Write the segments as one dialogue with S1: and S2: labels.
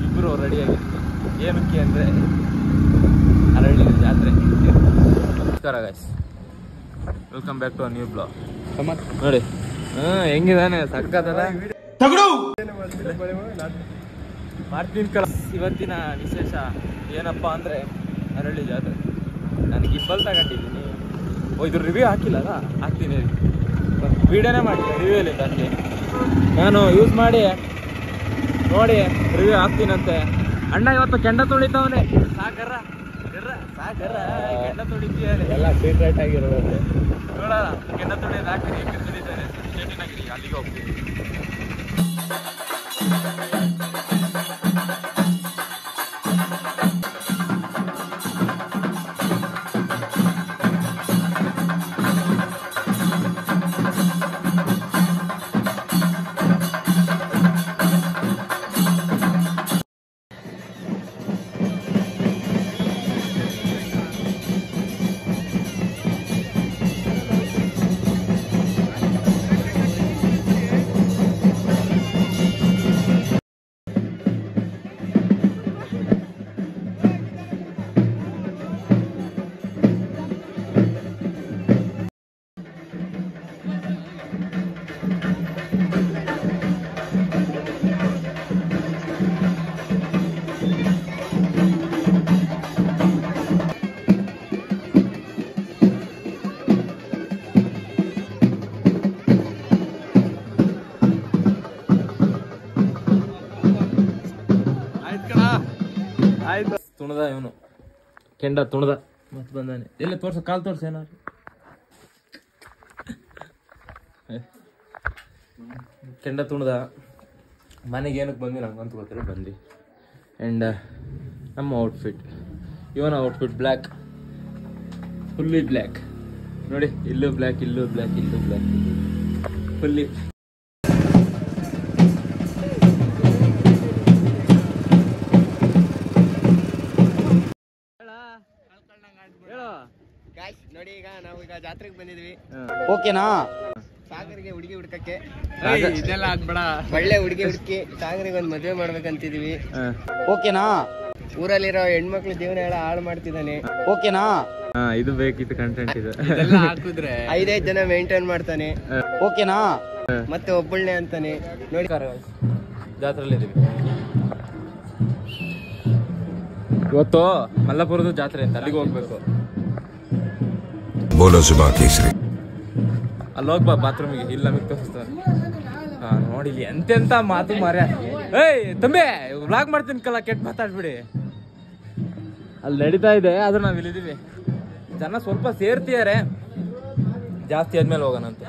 S1: ಇಬ್ಬರು ರೆಡಿಯಾಗಿತ್ತು ಏನಕ್ಕೆ ಅಂದರೆ ಅರಳಿ ಜಾತ್ರೆ. ನಮಸ್ಕಾರ guys, welcome back to a new blog. ನೋಡಿ ಹೆಂಗಿದಾನೆ ಸಕ್ಕತ್ತದ ಮಾಡ್ತೀನಿ ಕಲ. ಇವತ್ತಿನ ವಿಶೇಷ ಏನಪ್ಪ ಅಂದರೆ ಅರಳಿ ಜಾತ್ರೆ. ನನಗೆ ಇಬ್ಬಲ್ ತಗೊಂಡಿದ್ದೀನಿ. ಇದ್ರ ರಿವ್ಯೂ ಹಾಕಿಲ್ಲಲ್ಲ, ಹಾಕ್ತೀನಿ. ವಿಡಿಯೋನೇ ಮಾಡ್ತೀನಿ, ರಿವ್ಯೂ ಇಲ್ಲ ಅಲ್ಲಿ. ನಾನು ಯೂಸ್ ಮಾಡಿ ನೋಡಿ ರಿವ್ಯೂ ಹಾಕ್ತೀನಂತೆ. ಅಣ್ಣ ಇವತ್ತು ಕೆಂಡ ತುಳಿತಾವನೆ. ಸಾಕರ ಕೆಂಡ ತುಳಿತೀಯಾನೆ ಎಲ್ಲ ಸೀಕ್ರೆಟ್ ಆಗಿರೋದು. ನೋಡೋಣ ಕೆಂಡ ತುಳಿಯೋದು ಹಾಕ್ತೀನಿ, ಹೆಂಗೆ ತುಳಿತಾನೆ ಸ್ಟೇಟಿನಾಗಿರಿ. ಅಲ್ಲಿಗೆ ಹೋಗ್ತೀನಿ. ತುಣದ ಇವನು ಕೆಂಡ ತುಣದ ಮತ್ತೆ ಬಂದಾನೆ. ಎಲ್ಲ ತೋರ್ಸ, ಕಾಲು ತೋರ್ಸ. ಏನಾರು ಕೆಂಡ ತುಣದ ಮನೆಗೆ ಏನಕ್ಕೆ ಬಂದು ನಂಗಂತ ಗೊತ್ತಿಲ್ಲ, ಬಂದು. ಆ್ಯಂಡ್ ನಮ್ಮ ಔಟ್ಫಿಟ್, ಇವನ ಔಟ್ಫಿಟ್ ಬ್ಲ್ಯಾಕ್, ಫುಲ್ಲಿ ಬ್ಲ್ಯಾಕ್. ನೋಡಿ, ಇಲ್ಲೂ ಬ್ಲ್ಯಾಕ್, ಇಲ್ಲೂ ಬ್ಲ್ಯಾಕ್, ಇಲ್ಲೂ ಬ್ಲ್ಯಾಕ್, ಫುಲ್ಲಿ.
S2: ನೋಡಿ, ಈಗ ನಾವು ಈಗ ಜಾತ್ರೆಗೆ ಬಂದಿದ್ವಿ. ಓಕೆನಾ? ಸಾಗರಿಗೆ ಹುಡುಗಿ ಹುಡ್ಕಕ್ಕೆ
S1: ಇದೆಲ್ಲ ಆಗ್ಬೇಡ.
S2: ಒಳ್ಳೆ ಹುಡುಗಿ ಹುಡುಕಿ ಸಾಗರಿಗೆ ಒಂದು ಮದುವೆ ಮಾಡ್ಬೇಕಂತಿದೀವಿ. ಓಕೆನಾ? ಊರಲ್ಲಿರೋ ಹೆಣ್ಮಕ್ಳು ಜೀವನ ಎಲ್ಲ ಹಾಳು ಮಾಡ್ತಿದ್ದಾನೆ. ಓಕೆನಾ?
S1: ಇದು ಬೇಕಿತ್ತು ಕಂಟೆಂಟ್. ಇದು ಹಾಕಿದ್ರೆ
S2: 5 ಜನ ಮೇಂಟೈನ್ ಮಾಡ್ತಾನೆ. ಓಕೆನಾ? ಮತ್ತೆ ಒಬ್ಬಳನೆ ಅಂತಾನೆ. ನೋಡಿ,
S1: ಜಾತ್ರೆಯಲ್ಲಿ ಇದೀವಿ ಇವತ್ತು. ಮಲ್ಲಪುರದ ಜಾತ್ರೆ ಅಂತ, ಅಲ್ಲಿಗೆ ಹೋಗ್ಬೇಕು. ಅಲ್ಲಿ ಹೋಗ್ಬಾ ಬಾತ್ರೂಮಿಗೆ. ಇಲ್ಲ ನಮಗೆ ತೋರಿಸ್ತಾರೆ. ನೋಡಿಲಿ ಎಂತೆಂತ ಮಾತು ಮಾರ್ಯ. ಏಯ್ ತಂಬೆ, ವ್ಲಾಗ್ ಮಾಡ್ತೀನಿ ಕಲ್ಲ, ಕೆಟ್ಟ ಮಾತಾಡ್ಬಿಡಿ. ಅಲ್ಲಿ ನಡೀತಾ ಇದೆ, ಆದ್ರೆ ನಾವ್ ಇಲ್ಲಿದ್ದೀವಿ. ಜನ ಸ್ವಲ್ಪ ಸೇರ್ತಿದ್ದಾರೆ, ಜಾಸ್ತಿ ಆದ್ಮೇಲೆ ಹೋಗೋಣಂತೆ.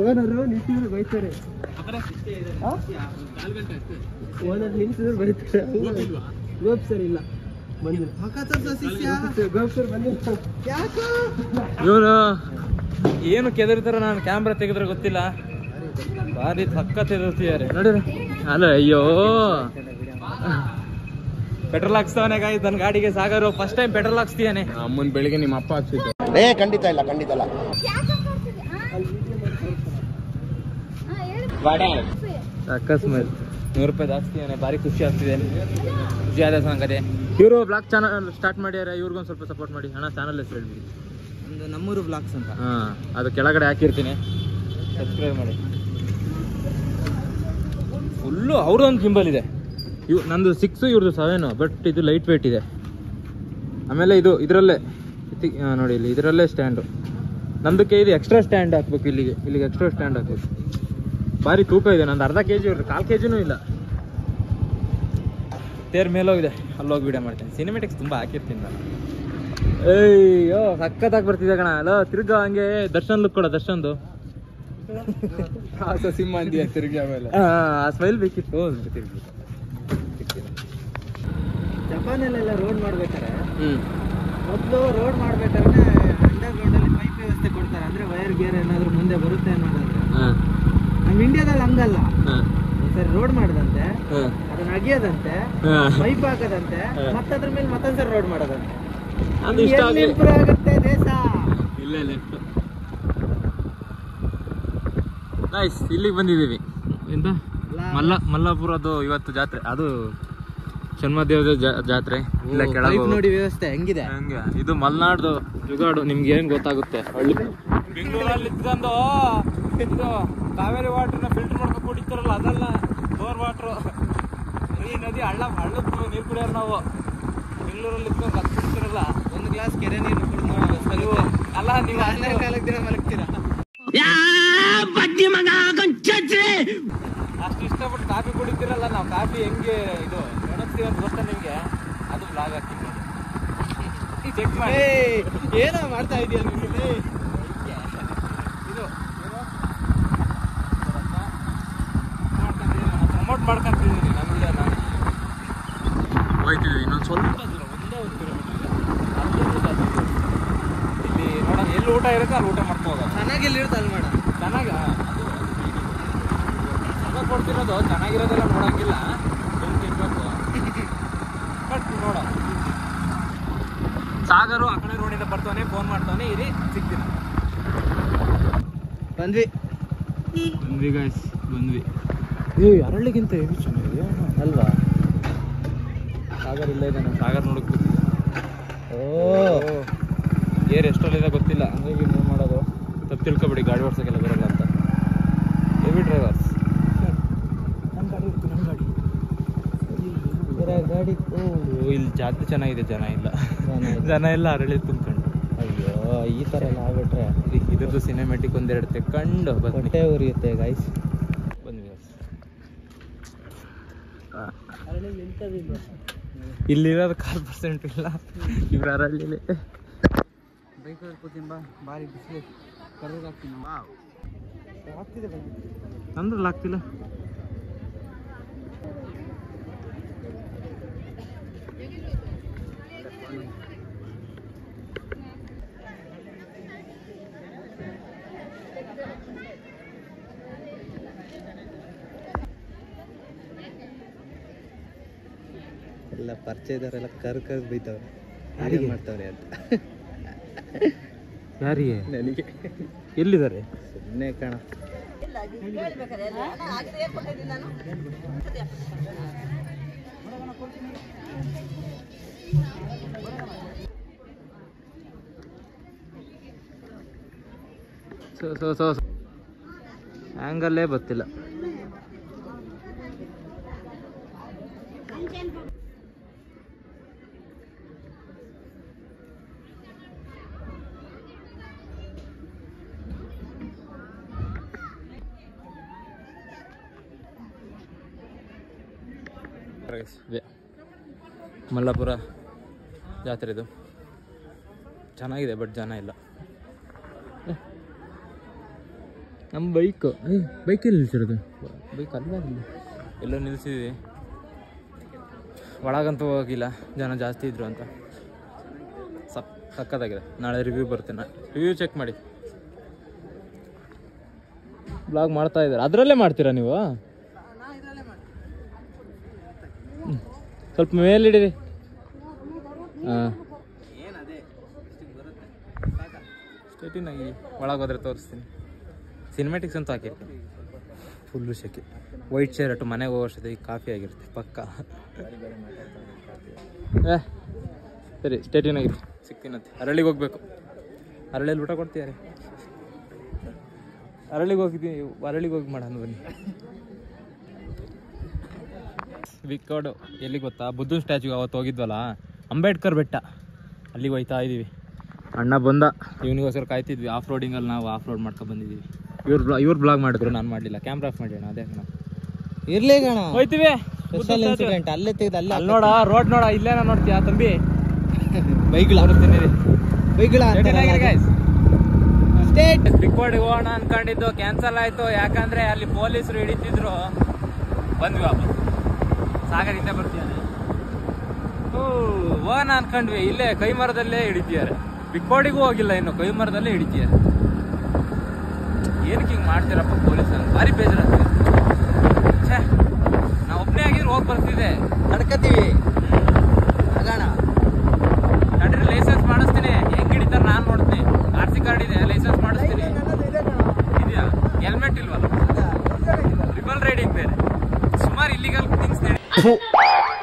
S2: ಓನರ್ ನಿಂತಿದ್ರೆ ಬೈತಾರೆ. ಓನರ್ ನಿಂತಿದ್ರೆ ಬೈತಾರೆ. ಗೋಪ್ ಸರಿ ಇಲ್ಲ.
S1: ಇವನು ಏನು ಕೆದರ್ತಾರ, ನಾನು ಕ್ಯಾಮ್ರಾ ತೆಗೆದ್ರೆ ಗೊತ್ತಿಲ್ಲ, ಭಾರಿ ಸಖತ್ ಎದುರ್ತಿದ್ದಾರೆ ನೋಡಿರಿ. ಅಲ್ಲ ಅಯ್ಯೋ ಪೆಟ್ರೋಲ್ ಹಾಕ್ಸ್ತಾವನೆ ಗಾಯ್ತು ನನ್ನ ಗಾಡಿಗೆ. ಸಾಗರ್ ಫಸ್ಟ್ ಟೈಮ್ ಪೆಟ್ರೋಲ್ ಹಾಕ್ಸ್ತೀಯಾನೆ.
S3: ಅಮ್ಮನ ಬೆಳಿಗ್ಗೆ ನಿಮ್ಮ ಅಪ್ಪ ಹಾಕ್ಸಿದ್ದು.
S2: ಖಂಡಿತ ಇಲ್ಲ, ಖಂಡಿತ ಇಲ್ಲ.
S1: ಅಕಸ್ಮಾತ್ 100 ರೂಪಾಯಿ ಹಾಕ್ಸ್ತೀಯಾನೆ, ಭಾರಿ ಖುಷಿ ಆಗ್ತಿದೆ, ಖುಷಿ ಆದ ಸಂಗತಿ. ಇವರು ಬ್ಲಾಗ್ ಚಾನಲ್ ಸ್ಟಾರ್ಟ್ ಮಾಡ್ಯಾರ, ಇವ್ರಿಗೊಂದು ಸ್ವಲ್ಪ ಸಪೋರ್ಟ್ ಮಾಡಿ. ಹಣ ಚಾನಲ್ ಹೆಸರು ಹೇಳ್ಬಿಡಿ.
S2: ಒಂದು ನಮ್ಮೂರು ಬ್ಲಾಗ್ಸ್ ಅಂತ.
S1: ಅದು ಕೆಳಗಡೆ ಹಾಕಿರ್ತೀನಿ, ಸಬ್ಸ್ಕ್ರೈಬ್ ಮಾಡಿ. ಫುಲ್ಲು ಅವ್ರದ್ದೊಂದು ಸಿಂಬಲ್ ಇದೆ. ನಂದು 6, ಇವ್ರದ್ದು 7, ಬಟ್ ಇದು ಲೈಟ್ ವೇಟ್ ಇದೆ. ಆಮೇಲೆ ಇದರಲ್ಲೇ ನೋಡಿ, ಇಲ್ಲಿ ಇದರಲ್ಲೇ ಸ್ಟ್ಯಾಂಡು. ನಮ್ದಕ್ಕೆ ಇದು ಎಕ್ಸ್ಟ್ರಾ ಸ್ಟ್ಯಾಂಡ್ ಹಾಕ್ಬೇಕು, ಇಲ್ಲಿಗೆ ಎಕ್ಸ್ಟ್ರಾ ಸ್ಟ್ಯಾಂಡ್ ಹಾಕ್ಬೇಕು. ಭಾರಿ ತೂಕ ಇದೆ. ನಂದು ಅರ್ಧ kg, ಇವ್ರದ್ದು 1/4 kg ಇಲ್ಲ. ತೇರ್ ಮೇಲೋಗಿದೆ, ಅಲ್ಲೋಗಿ ವಿಡಿಯೋ ಮಾಡ್ತೀನಿ. ಸಿನಿಮೆಟಿಕ್ಸ್ ತುಂಬ ಹಾಕಿರ್ತೀನಿ ನಾನು. ಅಯ್ಯೋ ಸಖತ್ತಾಗಿ ಬರ್ತಿದೆ ಕಣ. ಅಲ್ಲ ತಿರ್ಗ ಹಂಗೆ ದರ್ಶನ್ ಲುಕ್ ಕೊಡ, ದರ್ಶನ್ದು
S3: ಸಿಂಹ ಅಂದಿಯ ತಿರುಗಿ. ಆಮೇಲೆ
S1: ಆ ಸ್ಮೈಲ್ ಬೇಕಿತ್ತು. ತಿರ್ಗಿ
S2: ಜಪಾನಲ್ಲೆಲ್ಲ ರೋಡ್ ಮಾಡ್ಬೇಕಾರೆ ಮೊದಲು ರೋಡ್ ಮಾಡ್ಬೇಕಾದ್ರೆ ಅಂಡರ್ ಗ್ರೌಂಡ್ ಅಲ್ಲಿ ಪೈಪ್ ವ್ಯವಸ್ಥೆ ಕೊಡ್ತಾರೆ. ಅಂದ್ರೆ ವೈರ್ ಗೇರ್ ಏನಾದ್ರು ಮುಂದೆ ಬರುತ್ತೆ ಅನ್ನೋದಾದ್ರೆ. ನಮ್ಮ ಇಂಡಿಯಾದಲ್ಲಿ ಹಂಗಲ್ಲ. ಸರಿ ರೋಡ್ ಮಾಡದಂತೆ, ಅದನ್ನ ಅಗಿಯೋದಂತೆ, ಪೈಪ್ ಹಾಕದಂತೆ, ಮತ್ತದ್ರ ಮೇಲೆ ಮತ್ತೊಂದ್ಸರಿ ರೋಡ್ ಮಾಡೋದಂತೆ. ಇಂಪ್ರೂವ್ ಆಗುತ್ತೆ ದೇಶ.
S1: ನೈಸ್. ಇಲ್ಲಿಗೆ ಬಂದಿದ್ದೀವಿ. ಎಂತ ಮಲ್ಲಾಪುರದ್ದು ಇವತ್ತು ಜಾತ್ರೆ. ಅದು ಶನ್ಮದೇವದ ಜಾತ್ರೆ. ಇಲ್ಲ ಕೆಳಗೆ
S2: ನೋಡಿ ವ್ಯವಸ್ಥೆ ಹೆಂಗಿದೆ.
S1: ಹಂಗೆ ಇದು ಮಲ್ನಾಡ್ದು ಜುಗಾಡು. ನಿಮ್ಗೆ ಏನ್ ಗೊತ್ತಾಗುತ್ತೆ? ಹಳ್ಳಿ ಬೆಂಗಳೂರಲ್ಲಿ ಇದ್ಕೊಂಡು ಇದು ಕಾವೇರಿ ವಾಟರ್ನ ಫಿಲ್ಟರ್ ಮಾಡ್ಕೊಂಡು ಕುಡಿತಾರಲ್ಲ, ಅದಲ್ಲ ಬೋರ್ ವಾಟ್ರು. ಈ ನದಿ ಹಳ್ಳದ ನೀರು ಕುಡಿಯೋರು ನಾವು. ಬೆಂಗಳೂರಲ್ಲಿ ಇದ್ಕೊಂಡು ಅದು ಕುಡಿತಿರಲ್ಲ.
S2: ಒಂದು ಗ್ಲಾಸ್ ಕೆರೆ ನೀರು ಕುಡಿದು
S1: ಅಲ್ಲ, ನೀವು
S2: 14 ದಿನ ಮಲಗ್ತೀರಾ.
S1: ಅಷ್ಟು ಇಷ್ಟಪಟ್ಟು ಕಾಫಿ ಕುಡಿತೀರಲ್ಲ, ನಾವು ಕಾಫಿ ಹೆಂಗೆ ಇದು ಒಣಗ್ತೀವಿ ಅಂತ ಗೊತ್ತಾ ನಿಮ್ಗೆ? ಅದು ಬ್ಲಾಗ್ ಹಾಕ್ತೀನಿ, ಚೆಕ್ ಮಾಡಿ.
S2: ಏನೋ ಮಾಡ್ತಾ ಇದೆಯಾ ನಿಮಗೆ?
S1: ಇದು ಪ್ರಮೋಟ್ ಮಾಡ್ಕೊಂತಿದ್ದೀನಿ ನಮ್ಮ ವಿಡಿಯೋನ. ಹೋಯ್ತಿದ್ವಿ ಇನ್ನೊಂದು ಸ್ವಲ್ಪ ದೂರ, ಒಂದೇ 1 ಕಿಲೋಮೀಟರ್ ಇಲ್ಲಿ ನೋಡೋಣ. ಎಲ್ಲಿ ಊಟ ಇರುತ್ತೆ ಅಲ್ಲಿ ಊಟ ಮಾಡ್ಕೋದು.
S2: ಚೆನ್ನಾಗಿ ಎಲ್ಲಿರುತ್ತೆ ಅಲ್ಲಿ ಮಾಡ.
S1: ಚೆನ್ನಾಗಿ ಅದು ಕೊಡ್ತಿರೋದು ಚೆನ್ನಾಗಿರೋದೆಲ್ಲ ನೋಡೋಂಗಿಲ್ಲ, ತಿನ್ಬೇಕು. ಬಟ್ ನೋಡ, ಸಾಗರು ಆ ಕಡೆ ರೋಡಿಂದ ಬರ್ತಾನೆ, ಫೋನ್ ಮಾಡ್ತಾನೆ, ಇರಿ ಸಿಗ್ತೀನಿ. ಬಂದ್ವಿ ಗೈಸ್, ಬಂದ್ವಿ. ಅರಳಿಗಿಂತ ಹೆವಿ ಚೆನ್ನಾಗಿದೆ ಅಲ್ವಾ? ಸಾಗರ್ ಇಲ್ಲೇ ಇದ್ದಾನೆ, ಸಾಗರ್ ನೋಡಕ್ ಏರ್ ಎಷ್ಟರಲ್ಲಿದೆ ಗೊತ್ತಿಲ್ಲ, ಹಂಗಾಗಿ ಮೂವ್ ಮಾಡೋದು. ತಪ್ಪು ತಿಳ್ಕೊಬೇಡಿ, ಗಾಡಿ ಓಡ್ಸೋಕ್ಕೆಲ್ಲ ಬರಲ್ಲ ಅಂತ. Heavy drivers. ನನ್ನ ಗಾಡಿ ಇಲ್ಲಿ ಜಾತ್ರೆ ಚೆನ್ನಾಗಿದೆ, ಜನ ಇಲ್ಲ ಅರಳಿ ತುಂಬ್ಕೊಂಡು.
S2: ಅಯ್ಯೋ, ಈ ಥರ ಎಲ್ಲ ಆಗ್ಬಿಟ್ರೆ
S1: ಇದ್ರದ್ದು ಸಿನಿಮ್ಯಾಟಿಕ್ 1-2 ತೆಕ್ಕೊಂಡು
S2: ಹೊಟ್ಟೆ ಉರಿಯುತ್ತೆ ಗೈಸ್.
S1: ಬಂದ್ವಿ. ಇಲ್ಲಿರೋದು 4% ಇಲ್ಲ, ಇವ್ರು ಅರಳಿಲಿ.
S2: ಬೈಕಲ್ಲಿ ಕೂತಿಂಬ ಭಾರಿ ಬಿಸಿಲು ಕರ್ರಗಾಗ್ತೀನಿ. ಆಗ್ತಿದೆ
S1: ಅಂದ್ರಲ್ಲಿ ಆಗ್ತಿಲ್ಲ.
S2: ಎಲ್ಲ ಪರಿಚಯ ಇದ್ದವರೆಲ್ಲ ಕರ್ದು ಬೈತವ್ರೆ, ಅಡಿಗೆ ಮಾಡ್ತವ್ರೆ ಅಂತ.
S1: ಯಾರಿಗೆ?
S2: ನನಗೆ.
S1: ಎಲ್ಲಿದ್ದಾರೆ?
S2: ಸುಮ್ಮನೆ ಕಣ.
S1: ಆ್ಯಂಗಲ್ಲೇ ಗೊತ್ತಿಲ್ಲ. ಮಲ್ಲಾಪುರ ಜಾತ್ರೆ ಇದು ಚೆನ್ನಾಗಿದೆ, ಬಟ್ ಜನ ಇಲ್ಲ. ನಮ್ಮ ಬೈಕಲ್ಲಿ ನಿಲ್ಸಿರೋದು, ಬೈಕ್ ಅಲ್ಲ ಎಲ್ಲೋ ನಿಲ್ಸಿದ್ವಿ. ಒಳಗಂತೂ ಹೋಗಿಲ್ಲ, ಜನ ಜಾಸ್ತಿ ಇದ್ರು ಅಂತ. ಸಕ್ಕತ್ತಾಗಿದೆ. ನಾಳೆ ರಿವ್ಯೂ ಬರ್ತೇನೆ, ರಿವ್ಯೂ ಚೆಕ್ ಮಾಡಿ. ಬ್ಲಾಗ್ ಮಾಡ್ತಾ ಇದ್ದಾರೆ, ಅದರಲ್ಲೇ ಮಾಡ್ತೀರಾ ನೀವು? ಸ್ವಲ್ಪ ಮೇಲಿಡಿರಿ. ಹಾಂ, ಸ್ಟೇಟಿನಾಗಿ ಒಳಗೆ ಹೋದ್ರೆ ತೋರಿಸ್ತೀನಿ. ಸಿನಿಮ್ಯಾಟಿಕ್ಸ್ ಅಂತೂ ಹಾಕಿರ್ತೀನಿ. ಫುಲ್ಲು ಶೆಕೆ, ವೈಟ್ ಶರ್ಟು, ಮನೆಗೆ ಹೋಗೋಷ್ಟೊತ್ತಿಗೆ ಕಾಫಿ ಆಗಿರುತ್ತೆ ಪಕ್ಕ. ಸರಿ, ಸ್ಟೇಟಿನಾಗಿರಿ, ಸಿಗ್ತೀನಂತೆ. ಅರಳಿಗೆ ಹೋಗ್ಬೇಕು. ಅರಳಿಯಲ್ಲಿ ಊಟ ಕೊಡ್ತೀಯಾರೆ? ಅರಳಿಗೆ ಹೋಗಿದ್ದೀನಿ, ಅರಳಿಗೆ ಹೋಗಿ ಮಾಡೋಣ ಬನ್ನಿ. ವಿಕ್ಕೋಡು ಎಲ್ಲಿ ಗೊತ್ತಾ? ಬುದ್ಧನ ಸ್ಟ್ಯಾಚ್ಯೂಗೆ ಅವತ್ತು ಹೋಗಿದ್ವಲ್ಲ, ಅಂಬೇಡ್ಕರ್ ಬೆಟ್ಟ, ಅಲ್ಲಿಗೆ ಹೋಯ್ತಾ ಇದ್ದೀವಿ. ಅಣ್ಣ ಬಂದ, ಇವನಿಗೋಸ್ಕರ ಕಾಯ್ತಿದ್ವಿ. ಆಫ್ ರೋಡಿಂಗಲ್ಲಿ ನಾವು ಆಫ್ ರೋಡ್ ಮಾಡ್ಕೊಂಡು ಬಂದಿದ್ದೀವಿ. ಇವ್ರು ಬ್ಲಾಗ್ ಮಾಡಿದ್ರು, ನಾನು ಮಾಡಲಿಲ್ಲ. ಕ್ಯಾಮ್ರಾ ಆಫ್ ಮಾಡಿ ಅಣ್ಣ, ಅದೇ ಕಣ
S2: ಇರ್ಲಿ ಗಣ,
S1: ಹೋಯ್ತೀವಿ.
S2: ಅಲ್ಲೇ ತೆಗ್ದು ಅಲ್ಲೇ
S1: ನೋಡ, ರೋಡ್ ನೋಡ, ಇಲ್ಲೇನ ನೋಡ್ತೀಯಾ ತಂಬಿ?
S2: ಬೈಗ್ಳ
S1: ಬಿಕ್ಕೋಡಿಗೆ ಹೋಗೋಣ ಅನ್ಕೊಂಡಿದ್ದು ಕ್ಯಾನ್ಸಲ್ ಆಯ್ತು. ಯಾಕಂದ್ರೆ ಅಲ್ಲಿ ಪೊಲೀಸರು ಹಿಡಿತಿದ್ರು. ಬಂದ್ವಿ ವಾಪಸ್. ಸಾಗರಿಂದ ಬರ್ತೀಯಾನೆ ಹೋಗೋಣ ಅನ್ಕೊಂಡ್ವಿ. ಇಲ್ಲೇ ಕೈಮರದಲ್ಲೇ ಹಿಡಿತೀಯಾರೆ. ಬಿಕ್ಕೋಡಿಗೂ ಹೋಗಿಲ್ಲ ಇನ್ನು, ಕೈಮರದಲ್ಲೇ ಹಿಡಿತೀಯಾರೆ. ಏನಕ್ಕೆ ಹಿಂಗೆ ಮಾಡ್ತೀರಪ್ಪ ಪೊಲೀಸ್? ಭಾರಿ ಬೇಜಾರಾಗ್ತದೆ. ಛೇ, ನಾವು ಒಬ್ಬನೇ ಆಗಿದ್ರು ಹೋಗಿ ಬರ್ತಿದ್ದೆ.
S2: ನಡ್ಕತೀವಿ
S1: ನಡ್ರಿ, ಲೈಸೆನ್ಸ್ ಮಾಡಿಸ್ತೀನಿ. ಹೆಂಗ್ ಹಿಡಿತಾರೆ ನಾನು ನೋಡ್ತೀನಿ. RC ಕಾರ್ಡ್ ಇದೆ, ಲೈಸೆನ್ಸ್ ಮಾಡಿಸ್ತೀನಿ. ಇದೆಯಾ? ಹೆಲ್ಮೆಟ್ ಇಲ್ವಲ್ಲ? ಟ್ರಿಪಲ್ ರೈಡಿಂಗ್ ಬೇರೆ, ಸುಮಾರು ಇಲ್ಲಿಗಲ್ ಥಿಂಗ್ಸ್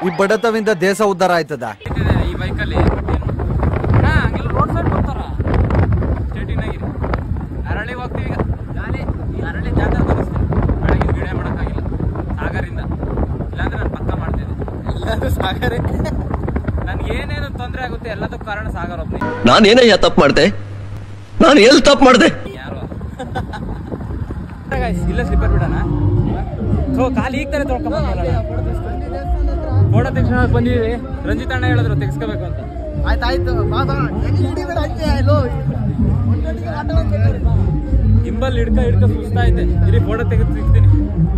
S4: ಈ ಬಡತವಿಂದ ದೇಶ ಉದ್ಧಾರ ಆಯ್ತದ
S1: ಈ ಬೈಕಲ್ಲಿ. ಹಂಗೆಲ್ಲ ರೋಡ್ ಸೈಡ್ ಬರ್ತಾರ. ಸ್ಟೇಟಿನಾಗಿ ಅರಳಿಗೆ ಹೋಗ್ತೀವಿ ಈಗ. ಗಾಲಿ ಈ ಅರಳಿ ಜಾತ್ರೆ ತೋರಿಸ್ತೀನಿ. ಬೆಳಗಿನ ವಿಡಿಯೋ ಮಾಡೋಕ್ಕಾಗಿಲ್ಲ ಸಾಗರಿಂದ, ಇಲ್ಲಾಂದ್ರೆ ನಾನು ಪಕ್ಕ ಮಾಡ್ತಿದ್ದೆ. ಇಲ್ಲಾಂದ್ರೆ ಸಾಗರೇ ನನ್ಗೆ ಏನೇನು ತೊಂದರೆ ಆಗುತ್ತೆ ಎಲ್ಲದಕ್ಕೂ ಕಾರಣ ಸಾಗರ್ ಒಬ್ಬನೇ.
S5: ನಾನೇನಯ್ಯ ತಪ್ಪು ಮಾಡ್ದೆ? ನಾನು ಎಲ್ಲಿ ತಪ್ಪು ಮಾಡ್ದೆ?
S1: ಯಾರು ಇಲ್ಲ, ಸ್ಲಿಪ್ಪರ್ ಬಿಡೋಣ. ಕಾಲು ಈಗ ತರ ತೊಳ್ಕೊಂಡ್ ಫೋಟೋ ತಕ್ಷಣ ಬಂದಿದ್ದೀವಿ. ರಂಜಿತ್ ಅಣ್ಣ ಹೇಳಿದ್ರು ತೆಗಿಸ್ಕೋಬೇಕು ಅಂತ.
S2: ಆಯ್ತಾಯ್ತು.
S1: ಗಿಂಬಲ್ ಹಿಡ್ಕ ಸುಸ್ತಾಯ್ತೆ. ಇಲ್ಲಿ ಫೋಟೋ ಸಿಗ್ತೀನಿ.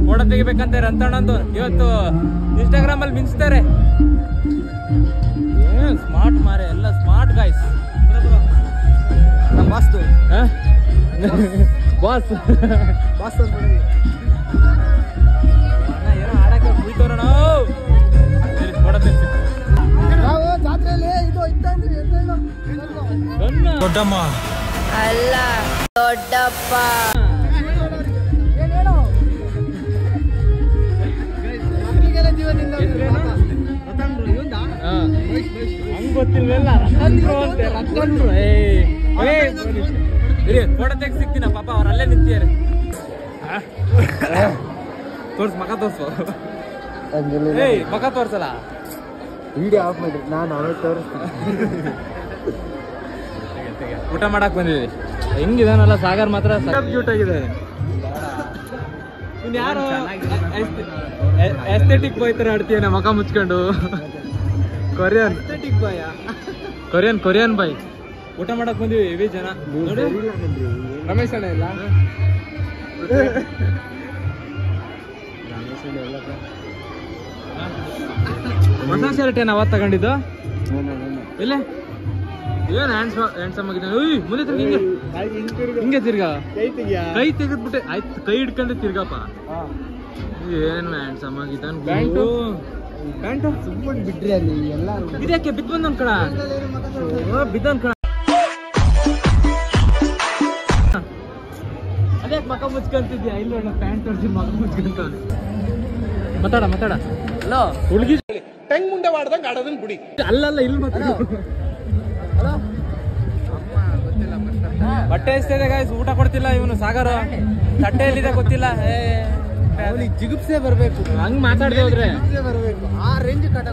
S1: ಫೋಟೋ ತೆಗಿಬೇಕಂತ ರಂತಣ್ಣಂದು ಇವತ್ತು ಇನ್ಸ್ಟಾಗ್ರಾಮ್ ಅಲ್ಲಿ ಮಿಂಚ್ತಾರೆ. ಸ್ಮಾರ್ಟ್ ಮಾರೆ, ಎಲ್ಲ ಸ್ಮಾರ್ಟ್ ಗಾಯ್ಸ್. ಬಾಸ್ ಏನೋ ಆಡಕ್ಕೆ ಕುಯ್ತವ್ರ ನಾವು. ಫೋಟೋ ತೆಗ್ಸಿ.
S4: ದೊಡ್ಡಮ್ಮ
S6: ಅಲ್ಲ ದೊಡ್ಡಪ್ಪ.
S1: ಹಂಗ್ ಗೊತ್ತಿಲ್ವಲ್ಲ, ರಕ್ಕಂದ್ರು ಅಂತೆ, ರಕ್ಕಂದ್ರು. ಫೋಟೋ ತೆಗ್ಸಿ ಸಿಗ್ತೀನ ಪಾಪ, ಅವ್ರಲ್ಲೇ ನಿಂತಿದ್ದಾರೆ. ತೋರ್ಸ್, ಮಗ ತೋರ್ಸು. ಮಗ ತೋರ್ಸಲ್ಲ,
S2: ವಿಡಿಯೋ ಆಫ್ ಮಾಡಿ, ನಾನು ಅವೇ ತೋರಿಸ್ತೀನಿ.
S1: ಊಟ ಮಾಡಕ್ ಬಂದಿದ್ದೀವಿ. ಹೆಂಗಿದಾನಲ್ಲ ಸಾಗರ್, ಮಾತ್ರ ಕ್ಯೂಟ್ ಆಗಿದೆ. ಇನ್ ಯಾರು ಎಸ್ಥೆಟಿಕ್ ಬಾಯ್ ತರ ಆಡ್ತೀಯ ಮಕ ಮುಚ್ಕೊಂಡು. ಕೊರಿಯನ್ ಬಾಯ್. ಊಟ ಮಾಡಕ್ ಬಂದಿವಿ, ಇವಿ ಜನ.
S3: ರಮೇಶ್ ಅಣ್ಣ ಇಲ್ಲ,
S1: ಹೊಸ ಶರ್ಟ್ ಏನ್ ಅವತ್ತು ತಗೊಂಡಿದ್ದು? ಇಲ್ಲ ಏನ್ ಹ್ಯಾಂಡ್ಸಮ್ ಆಗಿದ್ದಾನೆ. ಮುಂದೆ ಹಿಂಗೆ ತಿರ್ಗಾ ಕೈ ತೆಗೆದ್ಬಿಟ್ಟೆ. ಆಯ್ತು, ಕೈ ಹಿಡ್ಕೊಂಡೆ ತಿರ್ಗಪ್ಪ. ಏನ್ ಹ್ಯಾಂಡ್ಸಮ್ ಆಗಿದ್ದಾನೆ. ಪ್ಯಾಂಟು
S2: ಸುಮ್ಮನೆ ಬಿಡ್ರಿ ಅಲ್ಲಿ ಎಲ್ಲ.
S1: ಇದಕ್ಕೆ ಬಿದ್ದು ಬಂದ್ ಕಣ, ಬಿದ್ದೊಂದ್ ಕಣ. ಅದೇ ಮಕ ಮುಚ್ಕೊಂತಿದ್ಯಾ? ಇಲ್ಲ ಪ್ಯಾಂಟ್ ತೋರಿಸಿ ಮಕ ಮುಚ್ಕೊಂತ. ಮಾತಾಡ. ಹಲೋ ಹುಡುಗಿ,
S3: ಟೆಂಗ್ ಮುಂದೆ ಮಾಡ್ದಂಗ ಆಡೋದನ್ ಬಿಡಿ.
S1: ಅಲ್ಲಲ್ಲ, ಇಲ್ಲಿ ಬಟ್ಟೆ ಎಷ್ಟಿದೆ ಗಾಯ್ಸ್? ಊಟ ಕೊಡ್ತಿಲ್ಲ ಇವನು ಸಾಗರ. ತಟ್ಟೆ ಎಲ್ಲಿದೆ ಗೊತ್ತಿಲ್ಲ.
S2: ಜಿಗುಪ್ಸೆ ಬರ್ಬೇಕು.
S1: ಹಂಗ್ ಮಾತಾಡ್ದೆ ಹೋದ್ರೆ
S2: ಬರ್ಬೇಕು. ಆ ರೇಂಜ್ ಕಾಟ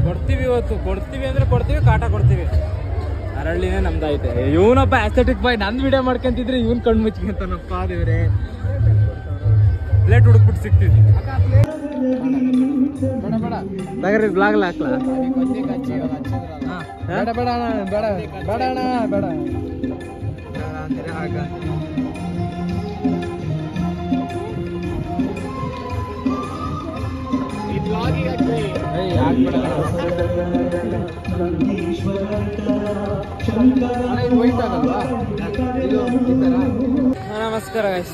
S1: ಕೊಡ್ತೀವಿ. ಇವತ್ತು ಕೊಡ್ತೀವಿ ಅಂದ್ರೆ ಕೊಡ್ತೀವಿ, ಕಾಟ ಕೊಡ್ತೀವಿ. ಅರಳಿನೇ ನಮ್ದೈತೆ. ಇವನಪ್ಪ ಆಸ್ಥೆಟಿಕ್ ಬಾಯ್. ನಂದ್ ವಿಡಿಯೋ ಮಾಡ್ಕೊಂತಿದ್ರೆ ಇವನ್ ಕಣ್ಣು ಮುಚ್ಕೊಂತಾನಪ್ಪ. ದೇವ್ರೆ, ಪ್ಲೇಟ್ ಹುಡುಕ್ಬಿಟ್ಟು ಸಿಗ್ತೀವಿ. ಬೇಡ ಬ್ಲಾಗ್ ಹಾಕ್ಲಾ?
S3: ಬೇಡ
S1: ಹಾಕ್ಬೇಡ. ನಮಸ್ಕಾರ ಗೈಸ್.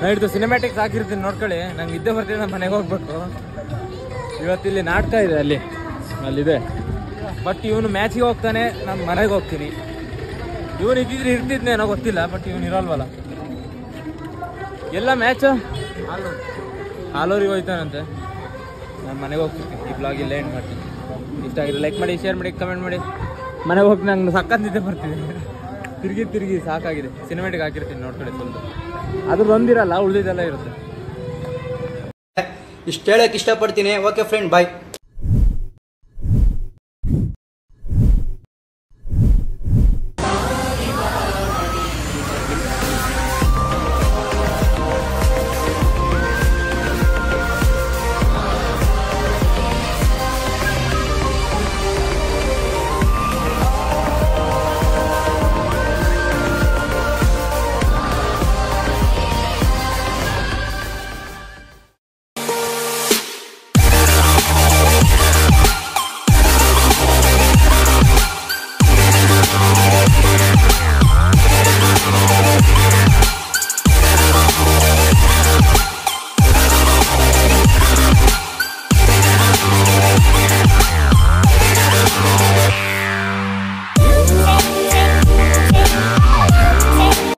S1: ನೈಟ್ದು ಸಿನಿಮ್ಯಾಟಿಕ್ಸ್ ಹಾಕಿರ್ತೀನಿ ನೋಡ್ಕೊಳ್ಳಿ. ನಂಗೆ ಇದ್ದೇ ಬರ್ತೀನಿ, ನಾನು ಮನೆಗೆ ಹೋಗ್ಬೇಕು. ಇವತ್ತಿಲ್ಲಿ ನಾಟಕ ಇದೆ, ಅಲ್ಲಿದೆ. ಬಟ್ ಇವನು ಮ್ಯಾಚಿಗೆ ಹೋಗ್ತಾನೆ, ನಾನು ಮನೆಗೆ ಹೋಗ್ತೀನಿ. ಇವನು ಇದ್ದಿದ್ರೆ ಇರ್ತಿದ್ನೇನೋ ಗೊತ್ತಿಲ್ಲ, ಬಟ್ ಇವನು ಇರಲ್ವಲ್ಲ. ಎಲ್ಲ ಮ್ಯಾಚು ಆಲೂರಿಗೆ ಹೋಯ್ತಾನಂತೆ. ನಾನು ಮನೆಗೆ ಹೋಗ್ತೀನಿ. ಈ ಬ್ಲಾಗ್ ಇಲ್ಲೇ ಎಂಡ್ ಮಾಡ್ತೀನಿ. ಇಷ್ಟ ಆಗಿದ್ರೆ ಲೈಕ್ ಮಾಡಿ, ಶೇರ್ ಮಾಡಿ, ಕಮೆಂಟ್ ಮಾಡಿ. ಮನೆಗೆ ಹೋಗಿ ನಂಗೆ ಸಖತ್ ನಿದ್ದೆ ಬರ್ತೀನಿ. ತಿರುಗಿ ಸಾಕಾಗಿದೆ. ಸಿನಿಮ್ಯಾಟಿಕ್ ಹಾಕಿರ್ತೀನಿ ನೋಡ್ಕೊಳ್ಳಿ. ಫುಲ್ ಅದ್ರ ಒಂದಿರಲ್ಲ, ಉಳಿದಿದ್ದೆಲ್ಲ ಇರುತ್ತೆ.
S7: ಇಷ್ಟು ಹೇಳಕ್ಕೆ ಇಷ್ಟಪಡ್ತೀನಿ. ಓಕೆ ಫ್ರೆಂಡ್, ಬಾಯ್.